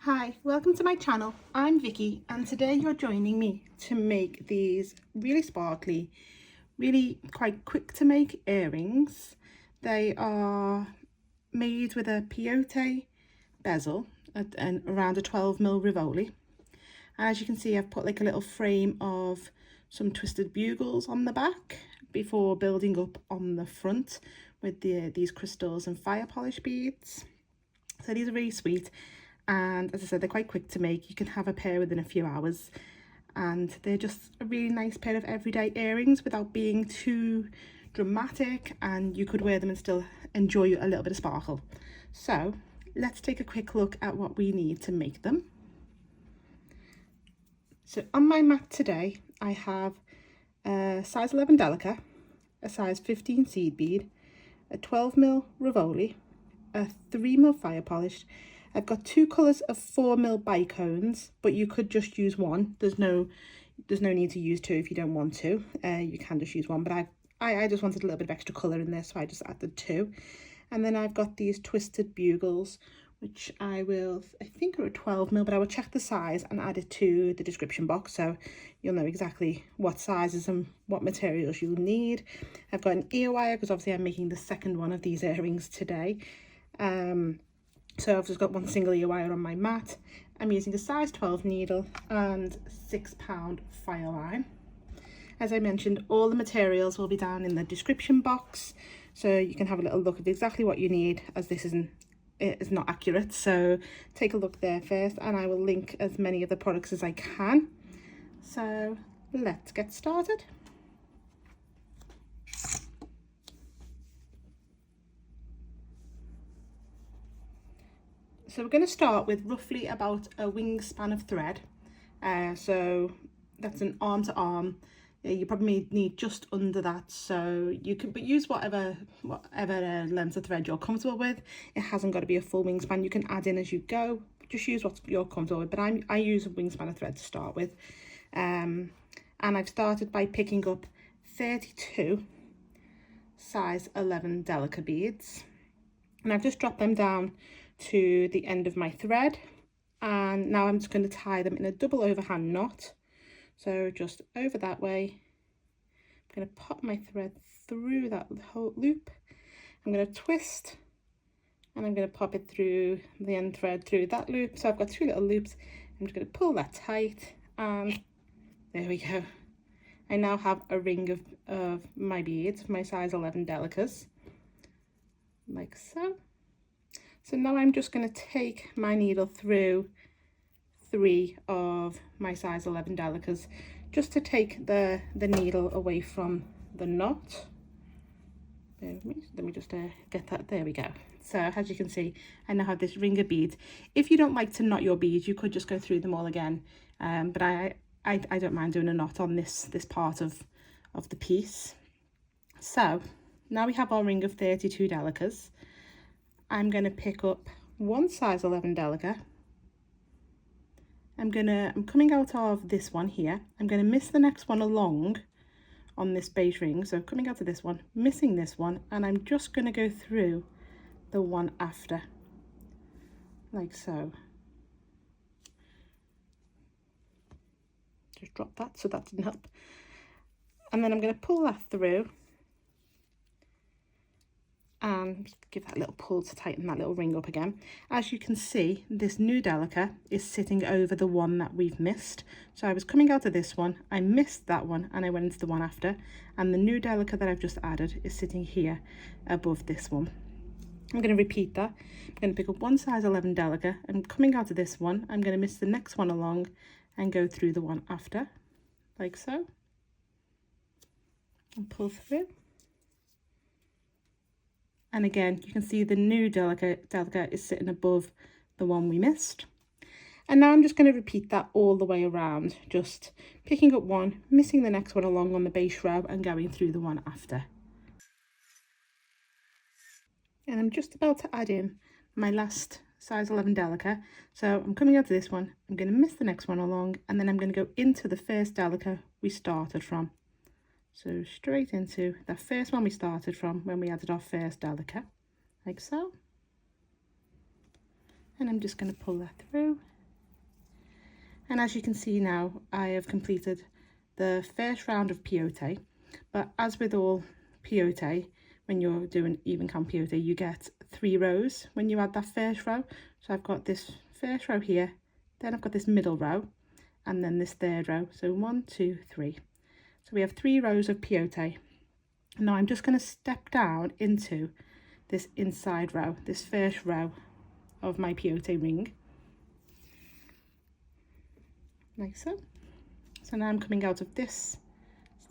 Hi, welcome to my channel. I'm Vicky and today you're joining me to make these really sparkly, really quite quick to make earrings. They are made with a peyote bezel and around a 12mm Rivoli. And as you can see, I've put like a little frame of some twisted bugles on the back before building up on the front with these crystals and fire polish beads. So these are really sweet. And as I said, they're quite quick to make. You can have a pair within a few hours, and they're just a really nice pair of everyday earrings without being too dramatic, and you could wear them and still enjoy a little bit of sparkle. So let's take a quick look at what we need to make them. So on my mat today I have a size 11 Delica, a size 15 seed bead, a 12mm Rivoli, a 3mm fire polished. I've got two colours of 4mm bicones, but you could just use one. There's no need to use two if you don't want to. You can just use one, but I just wanted a little bit of extra colour in there, so I just added two. And then I've got these twisted bugles, which I think are a 12mm, but I will check the size and add it to the description box so you'll know exactly what sizes and what materials you'll need. I've got an ear wire because obviously I'm making the second one of these earrings today. So I've just got one single ear wire on my mat. I'm using a size 12 needle and £6 Fireline. As I mentioned, all the materials will be down in the description box, so you can have a little look at exactly what you need, as this is not accurate. So take a look there first, and I will link as many of the products as I can. So let's get started. So we're going to start with roughly about a wingspan of thread. So that's an arm to arm. You probably need just under that, so you can use whatever length of thread you're comfortable with. It hasn't got to be a full wingspan. You can add in as you go. Just use what you're comfortable with, but I use a wingspan of thread to start with. And I've started by picking up 32 size 11 Delica beads, and I've just dropped them down to the end of my thread, and now I'm just going to tie them in a double overhand knot. So just over that way, I'm going to pop my thread through that whole loop. I'm going to twist, and I'm going to pop it through the end thread through that loop. So I've got two little loops. I'm just going to pull that tight, and there we go. I now have a ring of my beads, my size 11 Delicas, like so. So now I'm just going to take my needle through 3 of my size 11 Delicas, just to take the needle away from the knot. Bear with me. Let me just get that. There we go. So as you can see, I now have this ring of beads. If you don't like to knot your beads, you could just go through them all again. But I don't mind doing a knot on this part of the piece. So now we have our ring of 32 Delicas. I'm going to pick up one size 11 Delica. I'm coming out of this one here. I'm going to miss the next one along on this base ring. So coming out of this one, missing this one, and I'm just going to go through the one after, like so. Just drop that so that didn't help. And then I'm going to pull that through and give that little pull to tighten that little ring up again. As you can see, this new Delica is sitting over the one that we've missed. So I was coming out of this one, I missed that one, and I went into the one after, and the new Delica that I've just added is sitting here above this one. I'm going to repeat that. I'm going to pick up one size 11 Delica, and coming out of this one, I'm going to miss the next one along and go through the one after, like so, and pull through. And again, you can see the new Delica is sitting above the one we missed. And now I'm just going to repeat that all the way around, just picking up one, missing the next one along on the base row, and going through the one after. And I'm just about to add in my last size 11 Delica. So I'm coming out of this one, I'm going to miss the next one along, and then I'm going to go into the first Delica we started from. So straight into the first one we started from when we added our first Delica, like so. And I'm just going to pull that through And as you can see now, I have completed the first round of peyote, but as with all peyote, when you're doing even count peyote, you get 3 rows when you add that first row. So I've got this first row here, then I've got this middle row, and then this third row. So 1, 2, 3. So we have 3 rows of peyote. Now I'm just going to step down into this inside row, this first row of my peyote ring, like so. So now I'm coming out of this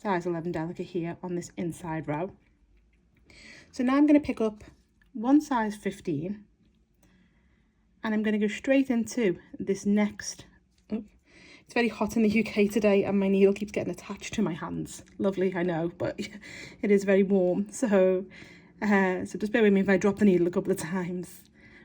size 11 Delica here on this inside row. So now I'm going to pick up one size 15 and I'm going to go straight into this next. Oh, it's very hot in the UK today and my needle keeps getting attached to my hands. Lovely, I know, but it is very warm. So just bear with me if I drop the needle a couple of times.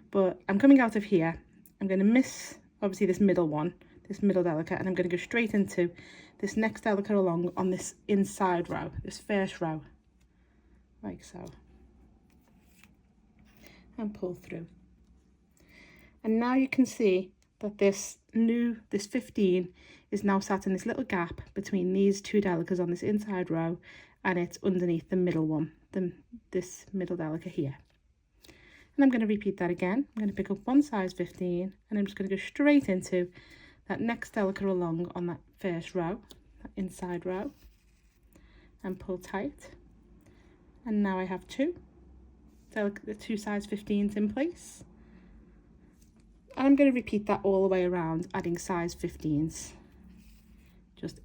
But I'm coming out of here. I'm going to miss, obviously, this middle one, this middle Delica, and I'm going to go straight into this next Delica along on this inside row, this first row, like so. And pull through. And now you can see that this 15 is now sat in this little gap between these 2 Delicas on this inside row, and it's underneath the middle one, this middle Delica here. And I'm going to repeat that again. I'm going to pick up one size 15 and I'm just going to go straight into that next Delica along on that first row, that inside row, and pull tight. And now I have 2 size 15s in place. And I'm going to repeat that all the way around, adding size 15s just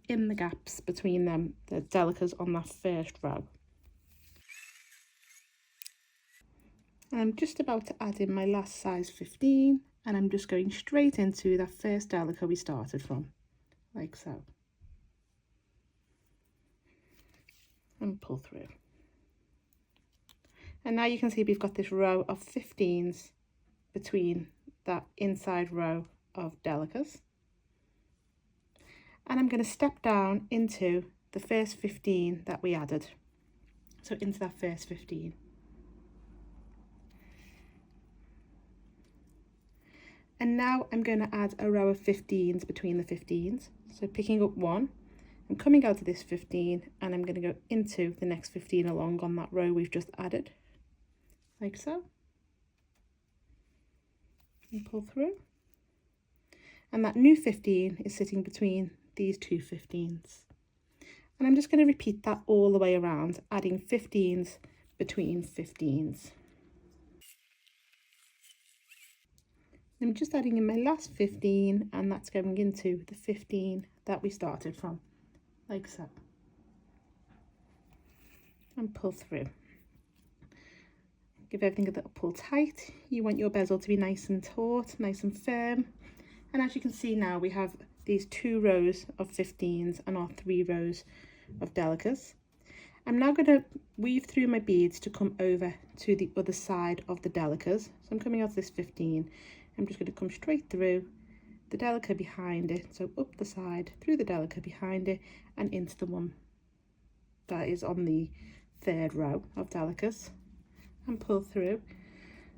in the gaps between them, the Delicas on that first row. And I'm just about to add in my last size 15, and I'm just going straight into that first Delica we started from, like so. And pull through. And now you can see we've got this row of 15s between that inside row of Delicas. And I'm going to step down into the first 15 that we added. So into that first 15. And now I'm going to add a row of 15s between the 15s. So picking up 1, I'm coming out of this 15 and I'm going to go into the next 15 along on that row we've just added, like so. And pull through. And that new 15 is sitting between these 2 15s. And I'm just going to repeat that all the way around, adding 15s between 15s. I'm just adding in my last 15 and that's going into the 15 that we started from, like so. And pull through. Give everything a little pull tight. You want your bezel to be nice and taut, nice and firm. And as you can see now, we have these 2 rows of 15s and our 3 rows of Delicas. I'm now going to weave through my beads to come over to the other side of the Delicas. So I'm coming out of this 15. I'm just going to come straight through the Delica behind it, so up the side, through the Delica behind it, and into the one that is on the 3rd row of Delicas, and pull through.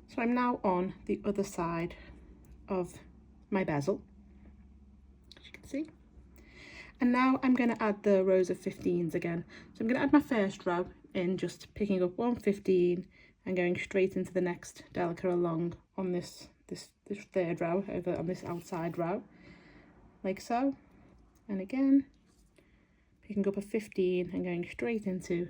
So I'm now on the other side of my bezel, as you can see. And now I'm going to add the rows of 15s again. So I'm going to add my first row in, just picking up 1 15 and going straight into the next Delica along on this 3rd row over on this outside row, like so. And again picking up a 15 and going straight into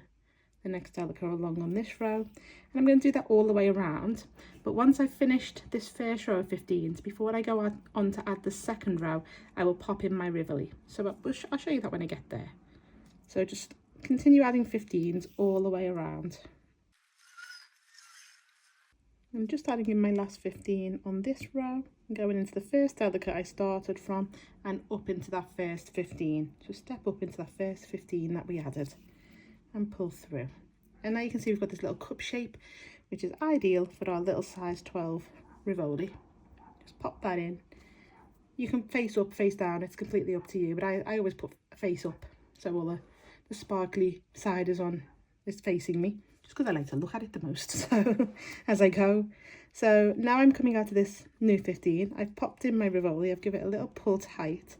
the next Delica along on this row, and I'm going to do that all the way around. But once I've finished this first row of 15s, before I go on to add the 2nd row, I will pop in my Rivoli. So I'll show you that when I get there. So just continue adding 15s all the way around. I'm just adding in my last 15 on this row, going into the first Delica I started from and up into that first 15. So step up into that first 15 that we added and pull through. And now you can see we've got this little cup shape, which is ideal for our little size 12 Rivoli. Just pop that in. You can face up, face down, it's completely up to you, but I always put face up, so all the sparkly side is facing me. just because I like to look at it the most, so as I go. So now I'm coming out of this new 15. I've popped in my Rivoli. I've given it a little pull tight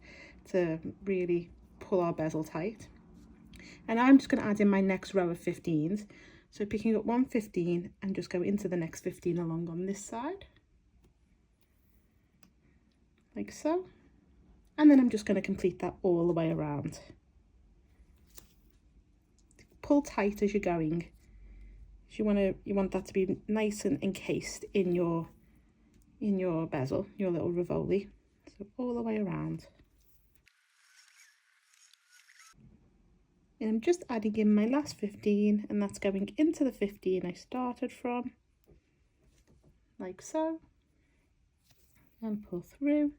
to really pull our bezel tight. And now I'm just going to add in my next row of 15s. So picking up one 15 and just go into the next 15 along on this side. Like so. And then I'm just going to complete that all the way around. Pull tight as you're going. You want that to be nice and encased in your bezel, your little Rivoli. So all the way around. And I'm just adding in my last 15, and that's going into the 15 I started from, like so, and pull through.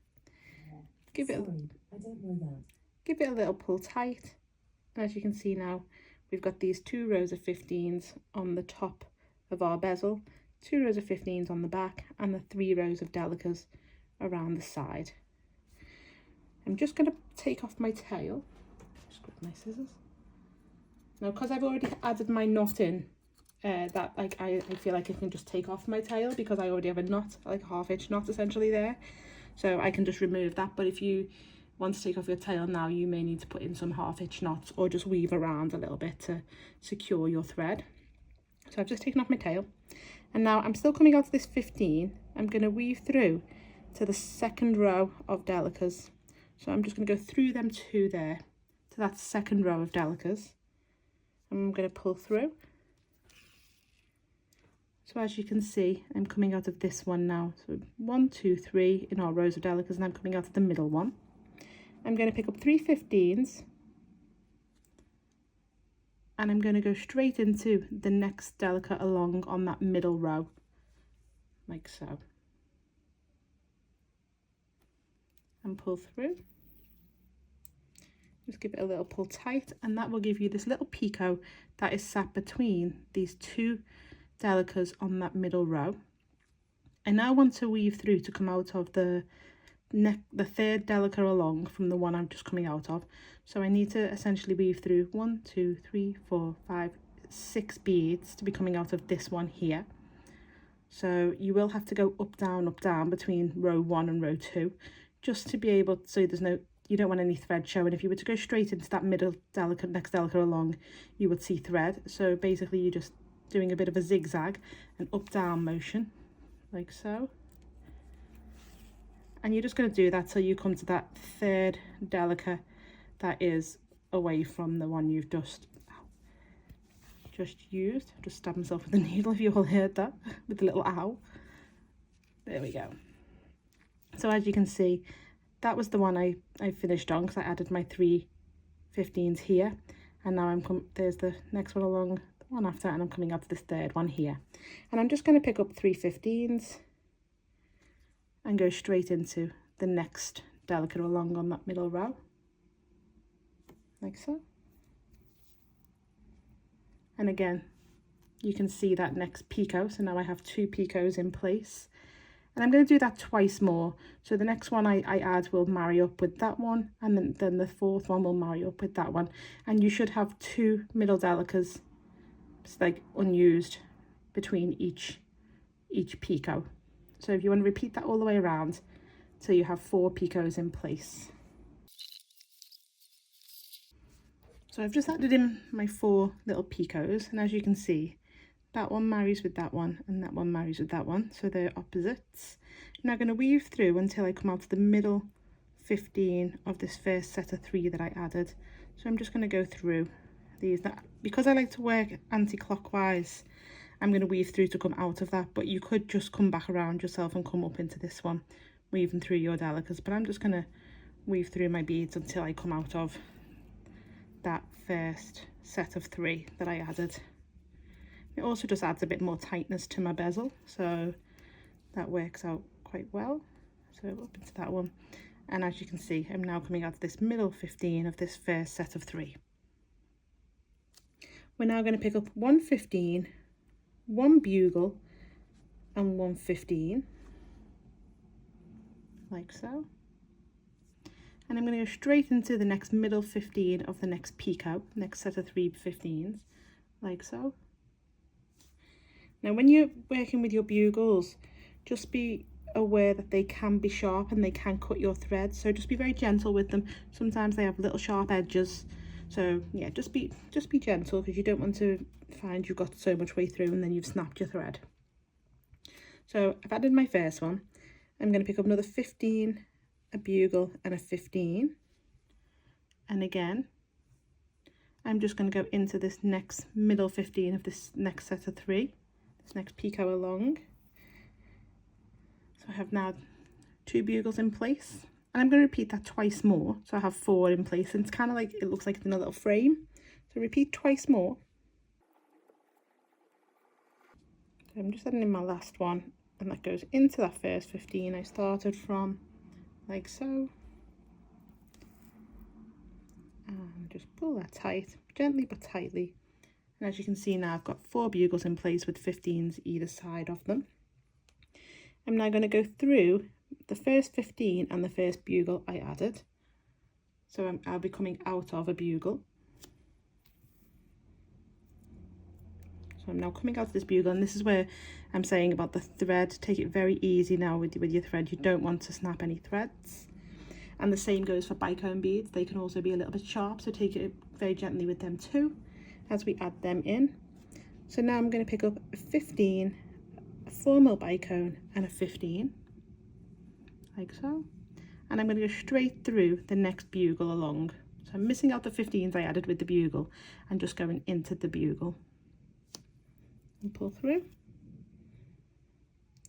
Give it a little pull tight. And as you can see now, we've got these 2 rows of 15s on the top of our bezel, 2 rows of 15s on the back, and the 3 rows of Delicas around the side. I'm just going to take off my tail. Just grab my scissors. Now, because I've already added my knot in, that like I feel like I can just take off my tail because I already have a knot, like a 1/2 inch knot essentially there. So I can just remove that. But if you want to take off your tail now, you may need to put in some 1/2 inch knots or just weave around a little bit to secure your thread. So I've just taken off my tail. And now I'm still coming out of this 15. I'm going to weave through to the second row of Delicas. So I'm just going to go through them 2 there, to that second row of Delicas. I'm going to pull through. So as you can see, I'm coming out of this one now. So 1, 2, 3 in our rows of Delicas, and I'm coming out of the middle one. I'm going to pick up 3 15s, and I'm going to go straight into the next Delica along on that middle row, like so. And pull through. Just give it a little pull tight, and that will give you this little picot that is sat between these 2 Delicas on that middle row. I now want to weave through to come out of the 3rd Delica along from the one I'm just coming out of. So I need to essentially weave through 1, 2, 3, 4, 5, 6 beads to be coming out of this one here. So you will have to go up down between row 1 and row 2 just to be able to, so there's no, you don't want any thread showing. If you were to go straight into that middle Delica, next Delica along, you would see thread. So basically you're just doing a bit of a zigzag and up down motion, like so. And you're just going to do that till you come to that 3rd Delica that is away from the one you've just used. Just stabbed myself with the needle if you all heard that, with the little ow. There we go. So as you can see, that was the one I finished on because I added my 3 15s here. And now there's the next one along, the one after, and I'm coming up to this 3rd one here. And I'm just going to pick up 3 15s and go straight into the next Delica along on that middle row, like so. And again, you can see that next picot, so now I have 2 picots in place. And I'm going to do that twice more. So the next one I add will marry up with that one, and then the 4th one will marry up with that one. And you should have 2 middle Delicas, like unused, between each picot. So if you want to repeat that all the way around till you have 4 picots in place. So I've just added in my 4 little picots, and as you can see, that one marries with that one and that one marries with that one, so they're opposites. Now I'm going to weave through until I come out to the middle 15 of this first set of 3 that I added. So I'm just going to go through these. Because I like to work anti-clockwise, I'm going to weave through to come out of that, but you could just come back around yourself and come up into this one, weaving through your Delicas. But I'm just going to weave through my beads until I come out of that first set of 3 that I added. It also just adds a bit more tightness to my bezel, so that works out quite well. So up into that one, and as you can see, I'm now coming out of this middle 15 of this first set of 3. We're now going to pick up 1 15, 1 bugle, and 1 15, like so. And I'm going to go straight into the next middle 15 of the next picot, next set of 3 15s, like so. Now when you're working with your bugles, just be aware that they can be sharp and they can cut your thread, so just be very gentle with them. Sometimes they have little sharp edges, so yeah, just be gentle, because you don't want to find you've got so much way through and then you've snapped your thread. So I've added my first one. I'm going to pick up another 15, a bugle and a 15, and again I'm just going to go into this next middle 15 of this next set of 3, this next picot along. So I have now 2 bugles in place, and I'm going to repeat that twice more, so I have 4 in place, and it's kind of like, it looks like it's in a little frame, so repeat twice more. So I'm just adding in my last one, and that goes into that first 15 I started from, like so, and just pull that tight, gently but tightly. And as you can see now, I've got 4 bugles in place with 15s either side of them. I'm now going to go through the first 15 and the first bugle I added. So I'll be coming out of a bugle. So I'm now coming out of this bugle, and this is where I'm saying about the thread. Take it very easy now with your thread. You don't want to snap any threads. And the same goes for bicone beads. They can also be a little bit sharp, so take it very gently with them too as we add them in. So now I'm going to pick up a 15, a 4mm bicone and a 15, like so, and I'm going to go straight through the next bugle along. So I'm missing out the 15s I added with the bugle and just going into the bugle and pull through,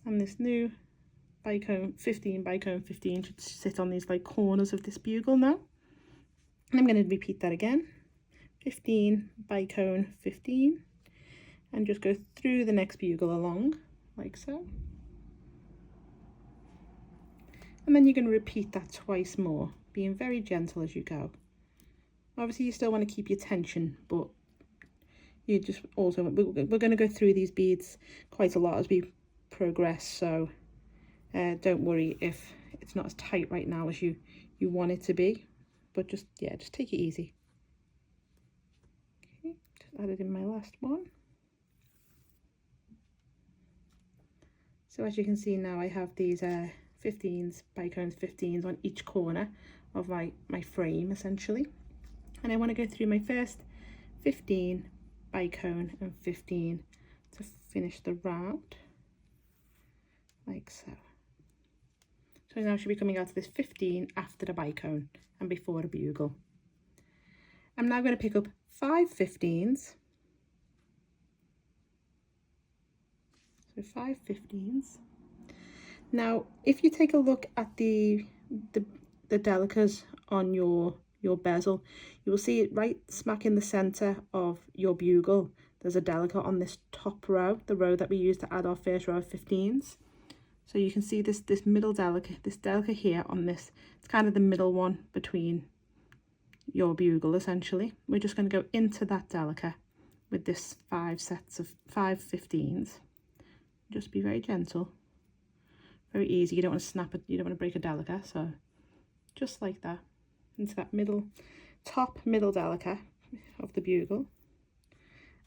and this new bicone 15 should sit on these like corners of this bugle now, and I'm going to repeat that again, 15 bicone 15, and just go through the next bugle along like so, and then you're going to repeat that twice more, being very gentle as you go. Obviously you still want to keep your tension, but you just also, we're going to go through these beads quite a lot as we progress, so don't worry if it's not as tight right now as you want it to be, but just take it easy. Okay, just added in my last one. So as you can see now, I have these 15s, bicones 15s on each corner of my frame essentially, and I want to go through my first 15 bicone and 15 to finish the round like so. So now I should be coming out of this 15 after the bicone and before the bugle. I'm now going to pick up 5 15s. So 5 15s. Now, if you take a look at the Delicas on your bezel, you will see it right smack in the center of your bugle. There's a Delica on this top row, the row that we used to add our first row of 15s. So you can see this middle Delica, this Delica here on this, it's kind of the middle one between your bugle essentially. We're just going to go into that Delica with this 5 sets of 5 15s. Just be very gentle, very easy. You don't want to snap it, you don't want to break a Delica, so just like that, into that top middle Delica of the bugle,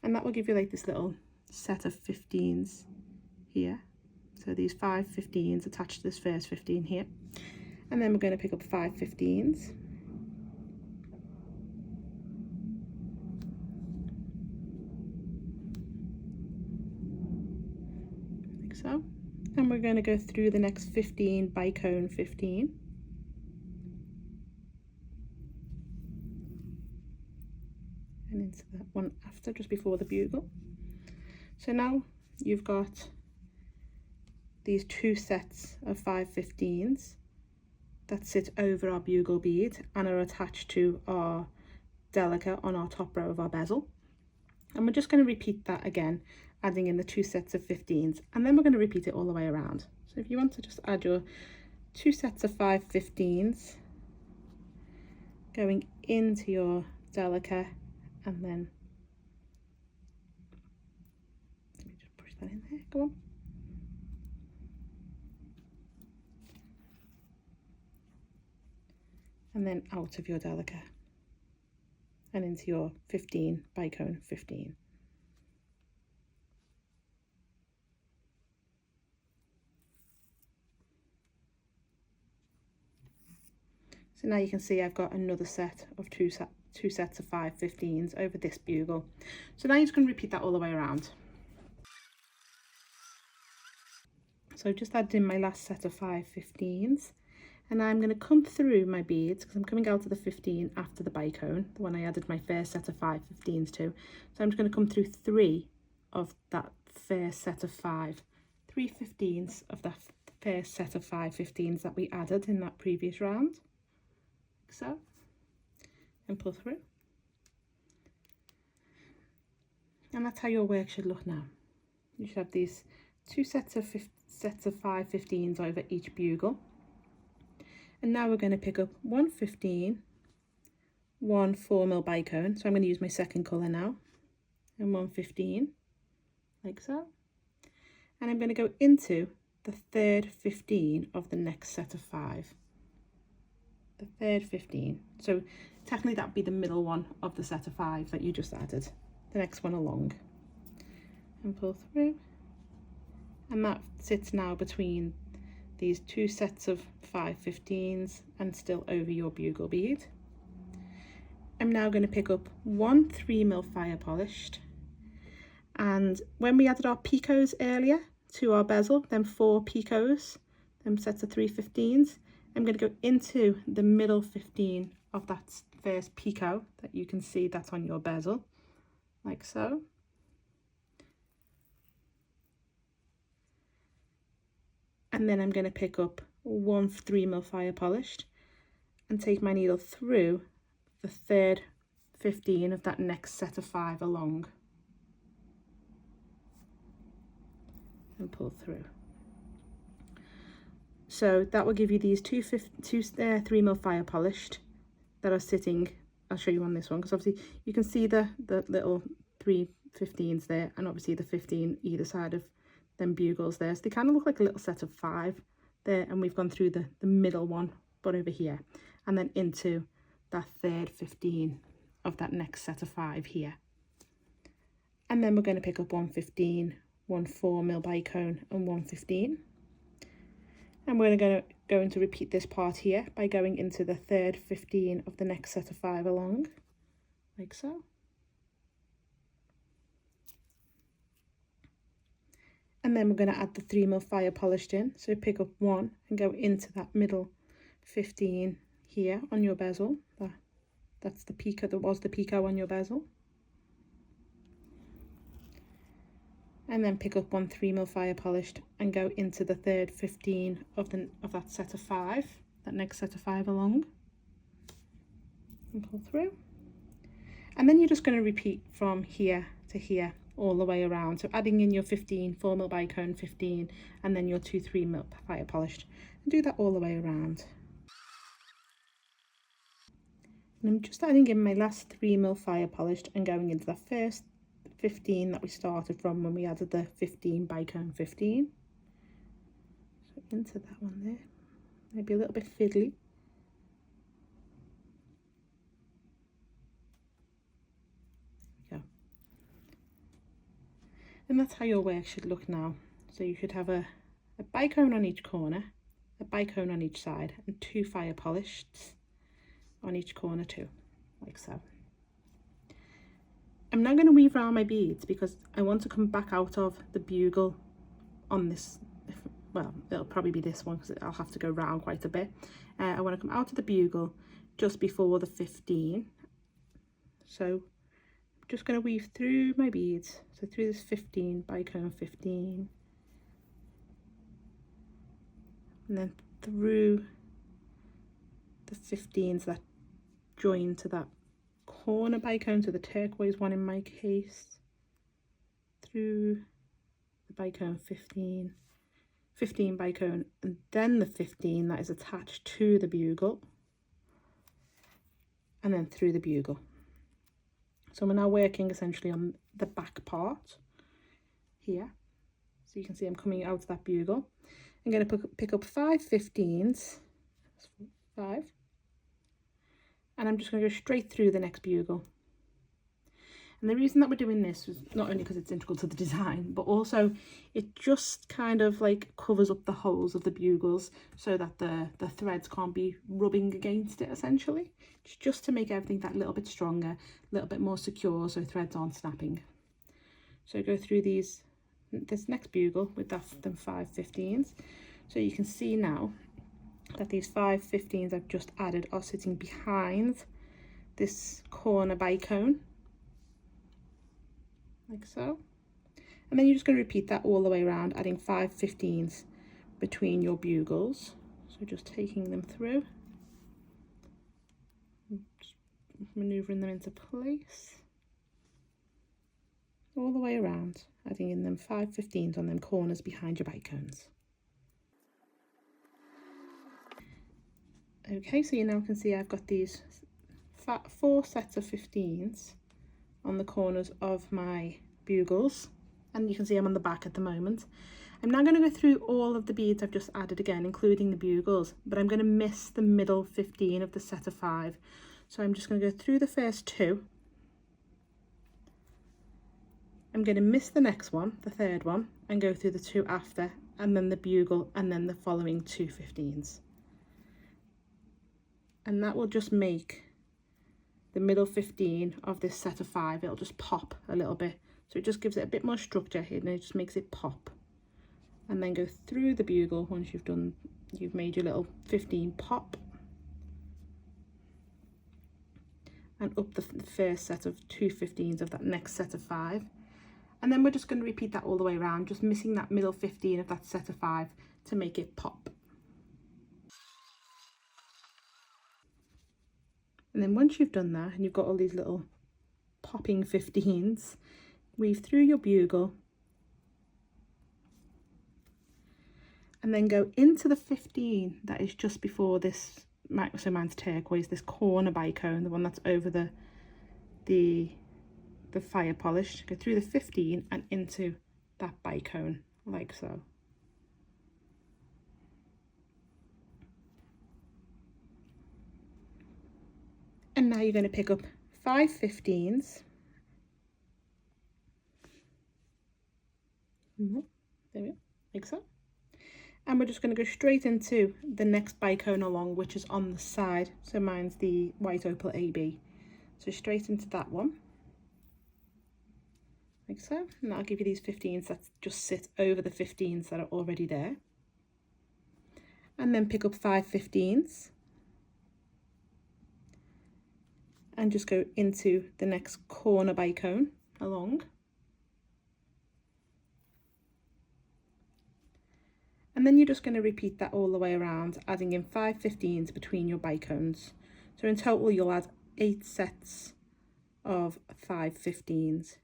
and that will give you like this little set of 15s here. So these 5 15s attached to this first 15 here, and then we're going to pick up 5 15s, like so, and we're going to go through the next 15 bicone 15, and into that one after, just before the bugle. So now you've got these 2 sets of 5 15s that sit over our bugle bead and are attached to our Delica on our top row of our bezel, and we're just going to repeat that again, adding in the 2 sets of 15s, and then we're going to repeat it all the way around. So if you want to just add your 2 sets of 5 15s going into your Delica, and then let me just push that in there, go on. And then out of your Delica and into your 15 bicone 15. So now you can see I've got another set of two sets of 5/15s over this bugle. So now you're just going to repeat that all the way around. So I've just added in my last set of 5/15s, and I'm going to come through my beads because I'm coming out of the 15 after the bicone, the one I added my first set of 5/15s to. So I'm just going to come through 3 of that first set of 3/15s of that first set of 5/15s that we added in that previous round, like so, and pull through. And that's how your work should look now. You should have these 2 sets of 5/15s over each bugle. And now we're going to pick up 1 15, 1 4mm bicone. So I'm going to use my second colour now, and 1 15, like so. And I'm going to go into the third 15 of the next set of 5. The third 15. So technically that'd be the middle one of the set of 5 that you just added. The next one along. And pull through. And that sits now between these 2 sets of 5/15s and still over your bugle bead. I'm now going to pick up 1 3mm fire polished, and when we added our picots earlier to our bezel, then 4 picots, them sets of 3/15s, I'm going to go into the middle 15 of that first picot that you can see that's on your bezel, like so. And then I'm going to pick up 1 3mm fire polished and take my needle through the third 15 of that next set of 5 along, and pull through. So that will give you these two 3mm fire polished that are sitting. I'll show you on this one because obviously you can see the little 3/15s there, and obviously the 15 either side of them bugles there, so they kind of look like a little set of 5 there, and we've gone through the middle one but over here, and then into that third 15 of that next set of 5 here. And then we're going to pick up 1 15, 1 4mm bicone, and 1 15, and we're going to repeat this part here by going into the third 15 of the next set of 5 along, like so. And then we're going to add the 3mm fire polished in, so pick up 1 and go into that middle 15 here on your bezel. That's the picot that was the picot on your bezel. And then pick up 1 3mm fire polished and go into the third 15 of that set of 5, that next set of 5 along, and pull through. And then you're just going to repeat from here to here all the way around, so adding in your 15 4mm bicone 15 and then your 2 3mm fire polished, and do that all the way around. And I'm just adding in my last 3mm fire polished and going into the first 15 that we started from when we added the 15 bicone 15. So into that one there, maybe a little bit fiddly. And that's how your work should look now. So you should have a bicone on each corner, a bicone on each side, and 2 fire polished on each corner too, like so. I'm now going to weave around my beads because I want to come back out of the bugle on this, well, it'll probably be this one because I'll have to go round quite a bit. I want to come out of the bugle just before the 15. So just going to weave through my beads, so through this 15 bicone 15, and then through the 15s that join to that corner bicone, so the turquoise one in my case, through the bicone 15 bicone, and then the 15 that is attached to the bugle, and then through the bugle. So we're now working essentially on the back part here. So you can see I'm coming out of that bugle. I'm going to pick up 5 15s, 5, and I'm just going to go straight through the next bugle. And the reason that we're doing this was not only because it's integral to the design, but also it just kind of like covers up the holes of the bugles so that the threads can't be rubbing against it essentially. It's just to make everything that little bit stronger, a little bit more secure so threads aren't snapping. So go through this next bugle with them 5/15s. So you can see now that these 5/15s I've just added are sitting behind this corner bicone, like so. And then you're just going to repeat that all the way around, adding 5/15s between your bugles. So just taking them through, just maneuvering them into place, all the way around, adding in them 5/15s on them corners behind your bicones. Okay, so you now can see I've got these 4 sets of 15s on the corners of my bugles, and you can see I'm on the back at the moment. I'm now going to go through all of the beads I've just added again, including the bugles, but I'm going to miss the middle 15 of the set of 5. So I'm just going to go through the first 2. I'm going to miss the next one, the third one, and go through the 2 after, and then the bugle, and then the following 2 15s. And that will just make the middle 15 of this set of 5, it'll just pop a little bit. So it just gives it a bit more structure here, and it just makes it pop. And then go through the bugle once you've made your little 15 pop. And up the first set of 2 15s of that next set of 5. And then we're just going to repeat that all the way around, just missing that middle 15 of that set of 5 to make it pop. And then once you've done that and you've got all these little popping 15s, weave through your bugle and then go into the 15 that is just before this, so mine's turquoise, this corner bicone, the one that's over the fire polish. Go through the 15 and into that bicone, like so. And now you're going to pick up 5 15s. There we go, like so. And we're just going to go straight into the next bicone along, which is on the side. So mine's the white opal AB. So straight into that one, like so. And that'll give you these 15s that just sit over the 15s that are already there. And then pick up 5 15s. And just go into the next corner bicone along. And then you're just going to repeat that all the way around, adding in 5 15s between your bicones. So in total you'll add 8 sets of 5 15s.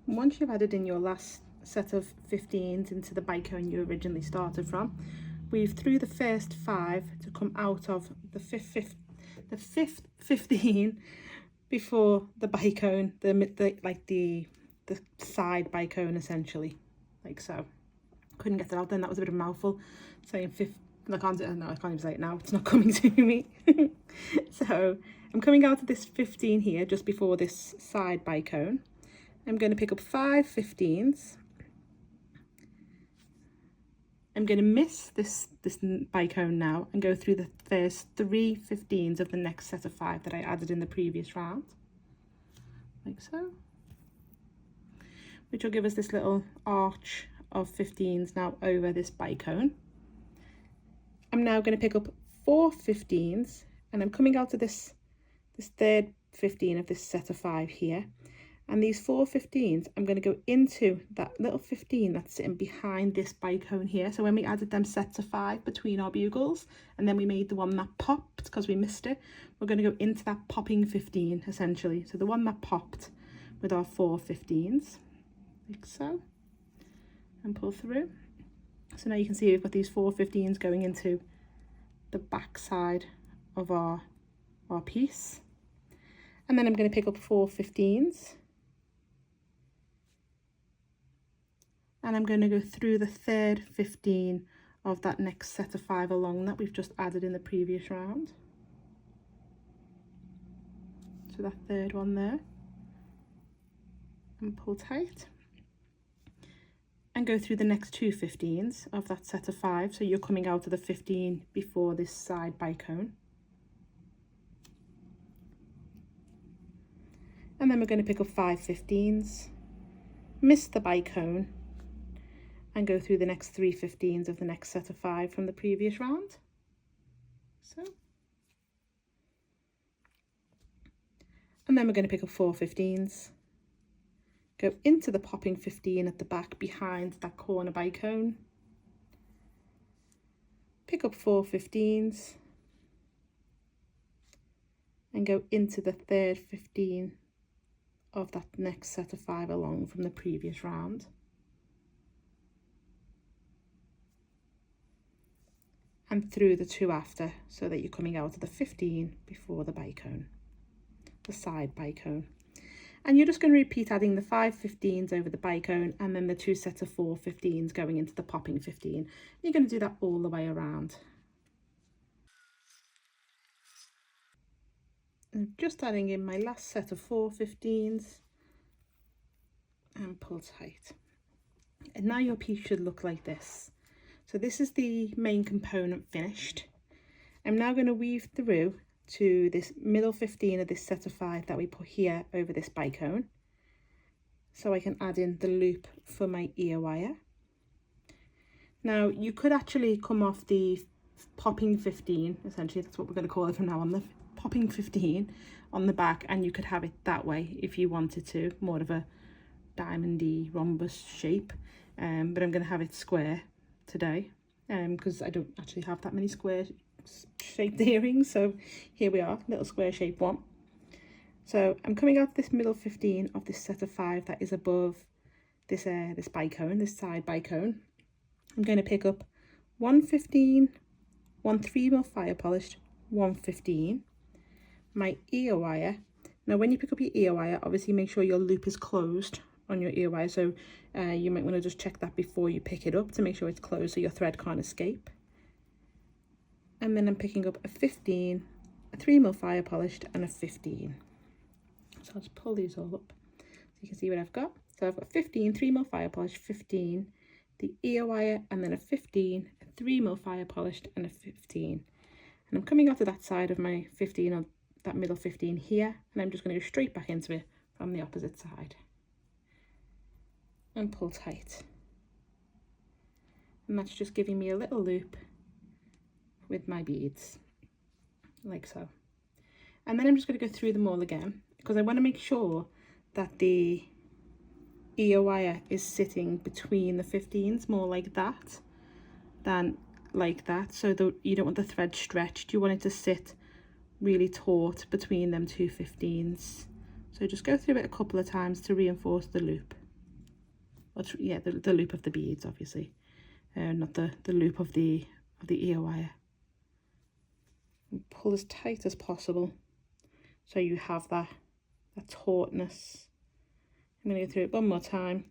Once you've added in your last set of 15s into the bicone you originally started from, weave through the first 5 to come out of the fifth 15 before the bicone, the side bicone essentially, like so. Couldn't get that out then, that was a bit of a mouthful, saying fifth, I can't even say it now, it's not coming to me. So I'm coming out of this 15 here just before this side bicone. I'm going to pick up 5 15s. I'm going to miss this bicone now and go through the first 3 15s of the next set of 5 that I added in the previous round, like so, which will give us this little arch of 15s now over this bicone. I'm now going to pick up 4 15s, and I'm coming out of this third 15 of this set of 5 here. And these 4 15s, I'm going to go into that little 15 that's sitting behind this bicone here. So when we added them sets of 5 between our bugles, and then we made the one that popped because we missed it, we're going to go into that popping 15 essentially. So the one that popped with our 4 15s, like so, and pull through. So now you can see we've got these 4 15s going into the back side of our piece. And then I'm going to pick up 4 15s. And I'm going to go through the third 15 of that next set of 5 along that we've just added in the previous round. to that third one there, and pull tight, and go through the next 2 15s of that set of 5, so you're coming out of the 15 before this side bicone. And then we're going to pick up 5 15s, miss the bicone, and go through the next 3 15s of the next set of 5 from the previous round. So, and then we're going to pick up 4 15s, go into the popping 15 at the back behind that corner bicone, pick up 4 15s, and go into the third 15 of that next set of 5 along from the previous round. And through the 2 after, so that you're coming out of the 15 before the bicone, the side bicone. And you're just going to repeat adding the 5 15s over the bicone and then the 2 sets of 4 15s going into the popping 15. You're going to do that all the way around. And just adding in my last set of 4 15s and pull tight. And now your piece should look like this. So this is the main component finished. I'm now going to weave through to this middle 15 of this set of 5 that we put here over this bicone, so I can add in the loop for my ear wire. Now you could actually come off the popping 15, essentially that's what we're going to call it from now on, the popping 15 on the back, and you could have it that way if you wanted to, more of a diamondy rhombus shape, but I'm going to have it square today because I don't actually have that many square shaped earrings, so here we are, little square shaped one. So I'm coming out this middle 15 of this set of 5 that is above this this bicone, this side bicone. I'm going to pick up 1 15, 1 3mm fire polished, 1 15, my ear wire. Now when you pick up your ear wire, obviously make sure your loop is closed on your ear wire, so you might want to just check that before you pick it up to make sure it's closed so your thread can't escape. And then I'm picking up a 15, a 3mm fire polished, and a 15. So I'll just pull these all up so you can see what I've got. So I've got 15, 3mm fire polished, 15, the ear wire, and then a 15, a 3mm fire polished, and a 15. And I'm coming out of that side of my 15, on that middle 15 here, and I'm just going to go straight back into it from the opposite side. And pull tight. And that's just giving me a little loop with my beads, like so. And then I'm just going to go through them all again because I want to make sure that the ear wire is sitting between the 15s, more like that than like that, so that you don't want the thread stretched, you want it to sit really taut between them 2 15s. So just go through it a couple of times to reinforce the loop. Yeah, the loop of the beads, obviously, not the loop of the ear wire. And pull as tight as possible so you have that tautness. I'm going to go through it one more time.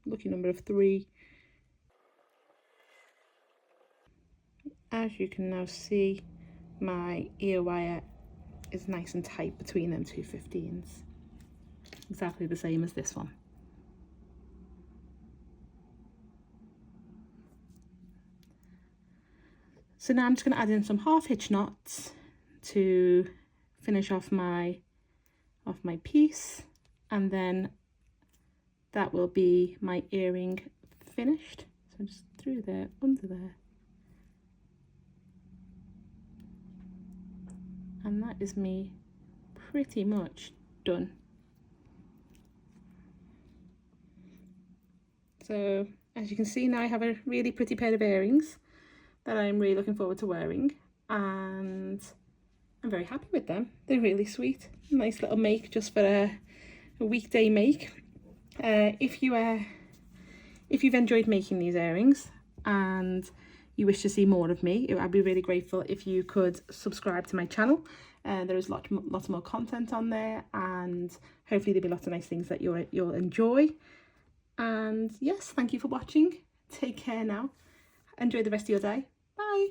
Lucky number of 3. As you can now see, my ear wire is nice and tight between them 2 15s. Exactly the same as this one. So now I'm just going to add in some half hitch knots to finish off my piece, and then that will be my earring finished. So just through there, under there, and that is me pretty much done. So as you can see, now I have a really pretty pair of earrings that I'm really looking forward to wearing, and I'm very happy with them. They're really sweet, nice little make just for a weekday make. If you've enjoyed making these earrings and you wish to see more of me, I'd be really grateful if you could subscribe to my channel. There is lots more content on there, and hopefully there'll be lots of nice things that you'll enjoy. And yes, thank you for watching. Take care now. Enjoy the rest of your day. Bye.